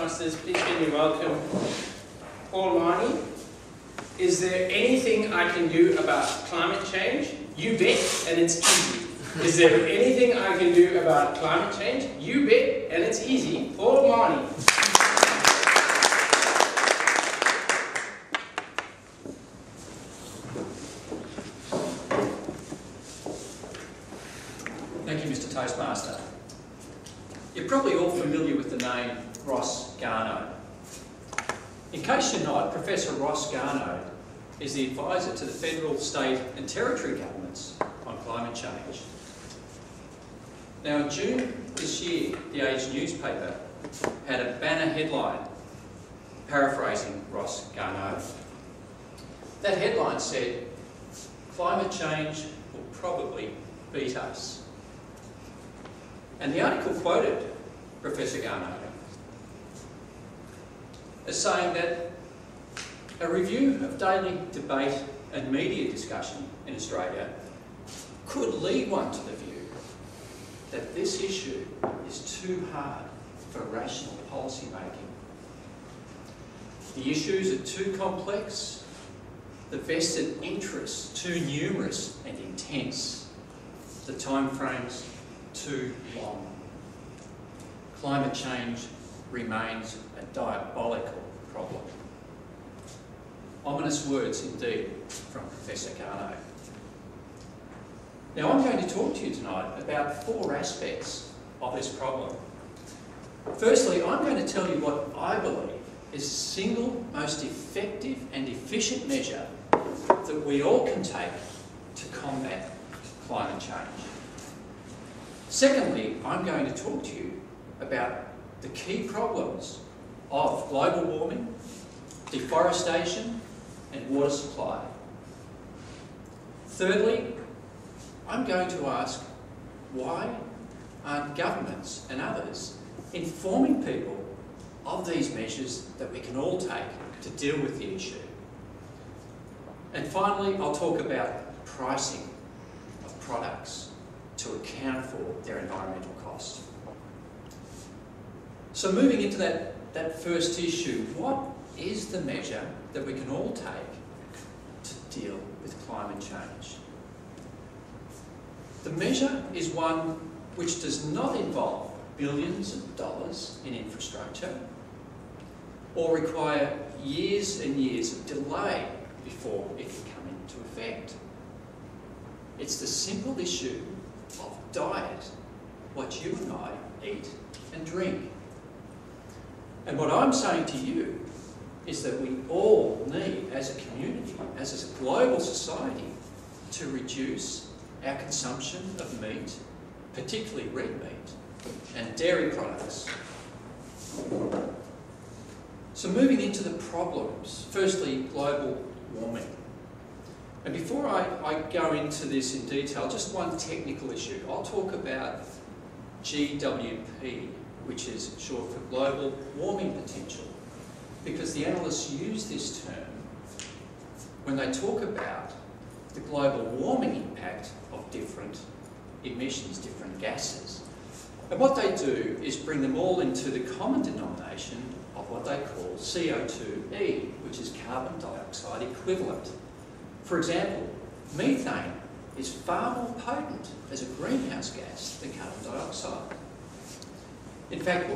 Toastmasters, please give me welcome Paul Marnie. Is there anything I can do about climate change? You bet, and it's easy. Is there anything I can do about climate change? You bet, and it's easy. Paul Marnie. Thank you, Mr. Toastmaster. You're probably all familiar with the name Ross Garnaut. In case you're not, Professor Ross Garnaut is the advisor to the federal, state and territory governments on climate change. Now in June this year, the Age newspaper had a banner headline paraphrasing Ross Garnaut. That headline said, "Climate change will probably beat us." And the article quoted Professor Garnaut as saying that a review of daily debate and media discussion in Australia could lead one to the view that this issue is too hard for rational policy making. The issues are too complex, the vested interests too numerous and intense, the timeframes too long. Climate change remains a diabolical problem. Ominous words indeed from Professor Garnaut. Now I'm going to talk to you tonight about 4 aspects of this problem. Firstly, I'm going to tell you what I believe is the single most effective and efficient measure that we all can take to combat climate change. Secondly, I'm going to talk to you about the key problems of global warming, deforestation and water supply. Thirdly, I'm going to ask why aren't governments and others informing people of these measures that we can all take to deal with the issue. And finally, I'll talk about pricing of products to account for their environmental costs. So moving into that first issue, what is the measure that we can all take to deal with climate change? The measure is one which does not involve billions of dollars in infrastructure or require years and years of delay before it can come into effect. It's the simple issue of diet, what you and I eat and drink. And what I'm saying to you is that we all need, as a community, as a global society, to reduce our consumption of meat, particularly red meat, and dairy products. So moving into the problems, firstly, global warming. And before I go into this in detail, just one technical issue. I'll talk about GWP, which is short for global warming potential, because the analysts use this term when they talk about the global warming impact of different emissions, different gases. And what they do is bring them all into the common denomination of what they call CO2e, which is carbon dioxide equivalent. For example, methane is far more potent as a greenhouse gas than carbon dioxide. In fact,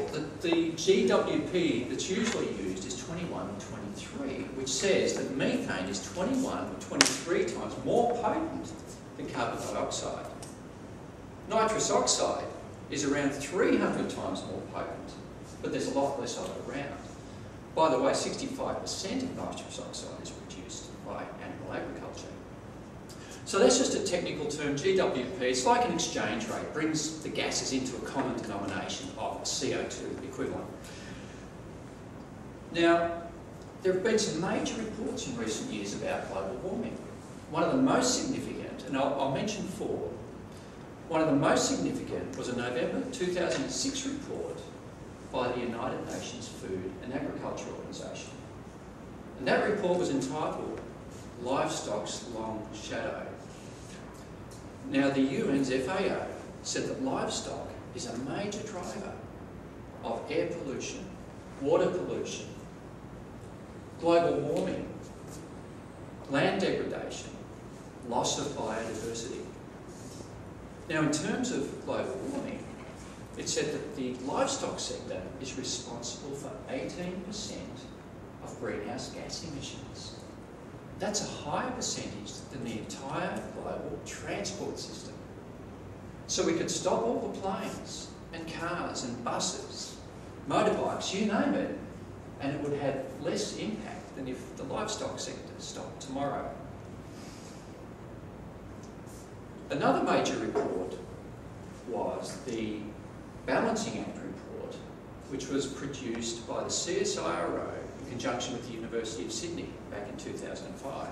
the GWP that's usually used is 21 and 23, which says that methane is 21 or 23 times more potent than carbon dioxide. Nitrous oxide is around 300 times more potent, but there's a lot less of it around. By the way, 65% of nitrous oxide is produced by animal agriculture. So that's just a technical term, GWP. It's like an exchange rate, brings the gases into a common denomination of CO2 equivalent. Now, there have been some major reports in recent years about global warming. One of the most significant, and I'll mention 4, one of the most significant was a November 2006 report by the United Nations Food and Agriculture Organization. And that report was entitled Livestock's Long Shadow. Now, the UN's FAO said that livestock is a major driver of air pollution water pollution, global warming, land degradation, loss of biodiversity. Now, in terms of global warming, it said that the livestock sector is responsible for 18% of greenhouse gas emissions. That's a higher percentage than the entire global transport system. So we could stop all the planes and cars and buses, motorbikes, you name it, and it would have less impact than if the livestock sector stopped tomorrow. Another major report was the Balancing Act report, which was produced by the CSIRO in conjunction with the University of Sydney back in 2005.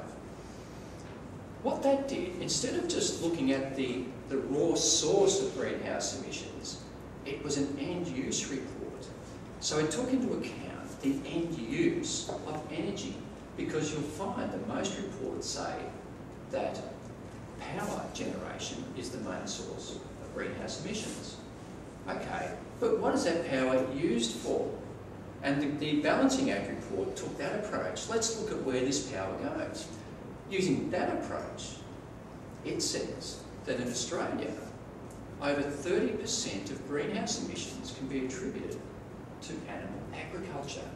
What that did, instead of just looking at the raw source of greenhouse emissions, it was an end-use report. So it took into account the end use of energy, because you'll find that most reports say that power generation is the main source of greenhouse emissions. Okay, but what is that power used for? And the Balancing Act report took that approach. Let's look at where this power goes. Using that approach, it says that in Australia, over 30% of greenhouse emissions can be attributed to animal agriculture,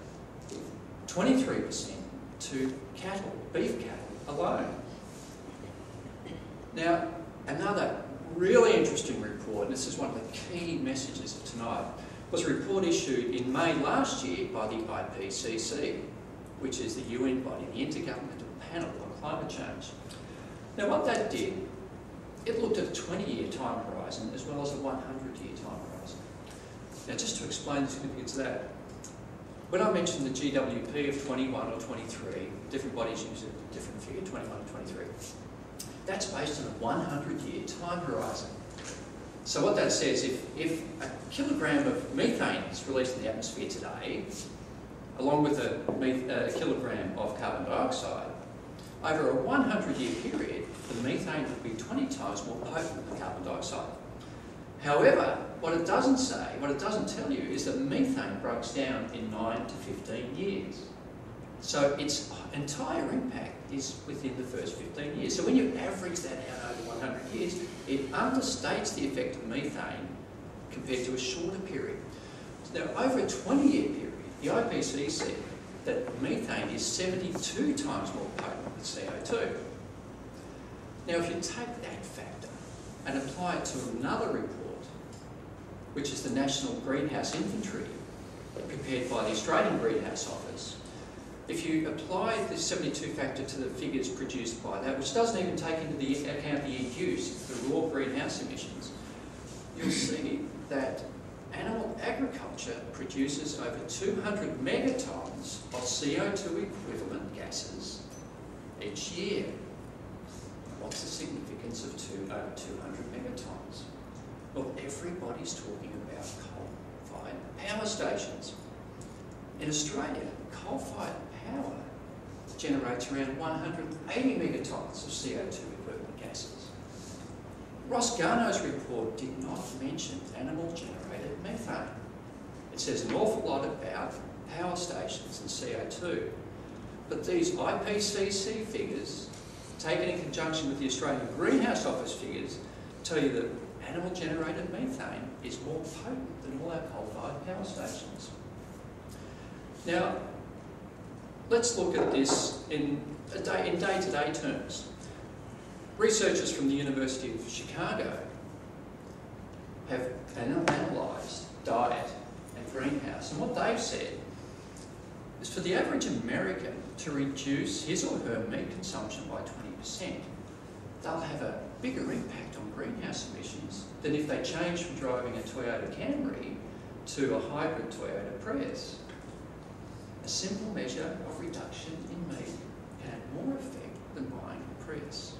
23% to cattle, beef cattle alone. Now, another really interesting report, and this is one of the key messages of tonight, was a report issued in May last year by the IPCC, which is the UN body, the Intergovernmental Panel on Climate Change. Now, what that did, it looked at a 20-year time horizon as well as a 100-year time horizon. Now, just to explain the significance of that, when I mentioned the GWP of 21 or 23, different bodies use a different figure, 21 or 23. That's based on a 100-year time horizon. So what that says, if a kilogram of methane is released in the atmosphere today, along with a kilogram of carbon dioxide, over a 100-year period, the methane would be 20 times more potent than carbon dioxide. However, what it doesn't say, what it doesn't tell you, is that methane breaks down in 9 to 15 years. So its entire impact is within the first 15 years. So when you average that out over 100 years, it understates the effect of methane compared to a shorter period. Now, over a 20-year period, the IPCC said that methane is 72 times more potent than CO2. Now, if you take that factor and apply it to another report, which is the National Greenhouse Inventory, prepared by the Australian Greenhouse Office, if you apply the 72 factor to the figures produced by that, which doesn't even take into account the end use, the raw greenhouse emissions, you'll see that animal agriculture produces over 200 megatons of CO2 equivalent gases each year. What's the significance of over 200 megatons? Well, everybody's talking about coal-fired power stations. In Australia, coal-fired power generates around 180 megatons of CO2 equivalent gases. Ross Garnaut's report did not mention animal-generated methane. It says an awful lot about power stations and CO2, but these IPCC figures, taken in conjunction with the Australian Greenhouse Office figures, tell you that animal-generated methane is more potent than all our coal-fired power stations. Now, let's look at this in day-to-day terms. Researchers from the University of Chicago have analysed diet and greenhouse, and what they've said is for the average American to reduce his or her meat consumption by 20%, they'll have a bigger impact on greenhouse emissions than if they change from driving a Toyota Camry to a hybrid Toyota Prius. A simple measure of reduction in meat can have more effect than buying a Prius.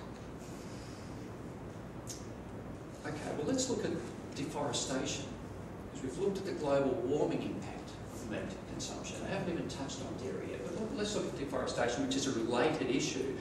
Okay, well, let's look at deforestation, because we've looked at the global warming impact of meat consumption. I haven't even touched on dairy yet, but let's look at deforestation, which is a related issue.